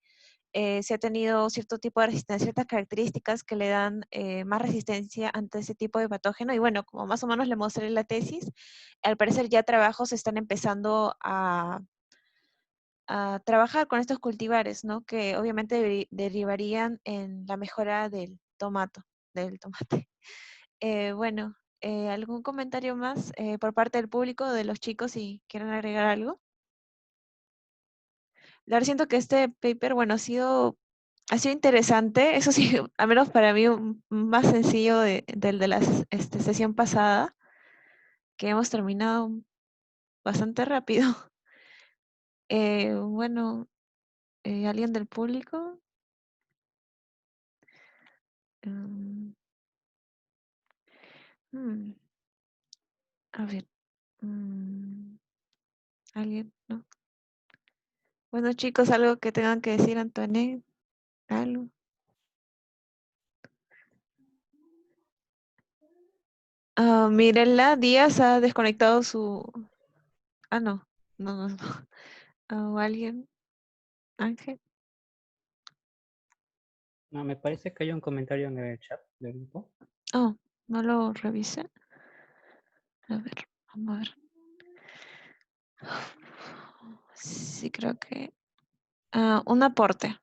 se ha tenido cierto tipo de resistencia, ciertas características que le dan más resistencia ante ese tipo de patógeno. Y bueno, como más o menos le mostré en la tesis, al parecer ya trabajos están empezando a trabajar con estos cultivares, ¿no? Que obviamente derivarían en la mejora del tomate. Bueno, ¿algún comentario más por parte del público, de los chicos, si quieren agregar algo? La verdad siento que este paper, bueno, ha sido interesante, eso sí, al menos para mí, más sencillo del de la sesión pasada, que hemos terminado bastante rápido. Bueno, ¿alguien del público? Mm, mm, a ver, mm, ¿alguien? ¿No? Bueno, chicos, algo que tengan que decir, Antoine, algo. Mirela Díaz ha desconectado su... Ah, no, no, no, no. ¿O alguien? Ángel. No, me parece que hay un comentario en el chat del grupo. Oh, no lo revisé. A ver, vamos a ver. Sí, creo que un aporte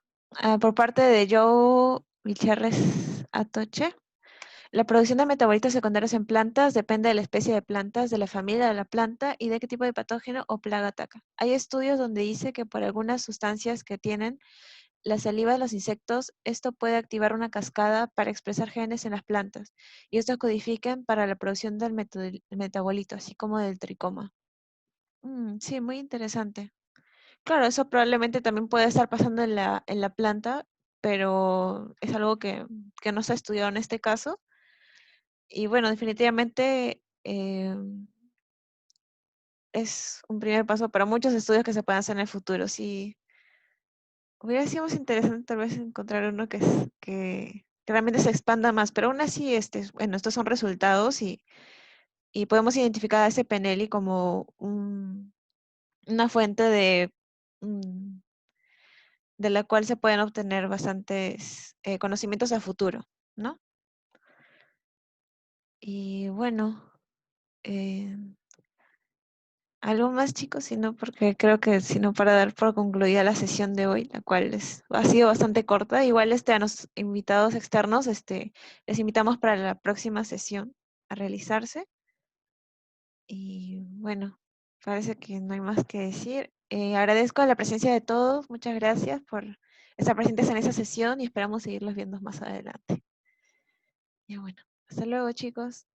por parte de Joe Gutiérrez Atoche. La producción de metabolitos secundarios en plantas depende de la especie de plantas, de la familia de la planta y de qué tipo de patógeno o plaga ataca. Hay estudios donde dice que por algunas sustancias que tienen la saliva de los insectos, esto puede activar una cascada para expresar genes en las plantas y estos codifican para la producción del metabolito, así como del tricoma. Sí, muy interesante. Claro, eso probablemente también puede estar pasando en la planta, pero es algo que no se ha estudiado en este caso. Y bueno, definitivamente es un primer paso para muchos estudios que se puedan hacer en el futuro. Sí, hubiera sido más interesante tal vez encontrar uno que realmente se expanda más, pero aún así, bueno, estos son resultados y podemos identificar a ese Penelli como una fuente mm, de la cual se pueden obtener bastantes conocimientos a futuro, ¿no? Y bueno, eh, algo más, chicos, sino porque creo que sino para dar por concluida la sesión de hoy, la cual ha sido bastante corta. Igual a los invitados externos, les invitamos para la próxima sesión a realizarse. Y bueno, parece que no hay más que decir. Agradezco la presencia de todos. Muchas gracias por estar presentes en esa sesión y esperamos seguirlos viendo más adelante. Y bueno, hasta luego, chicos.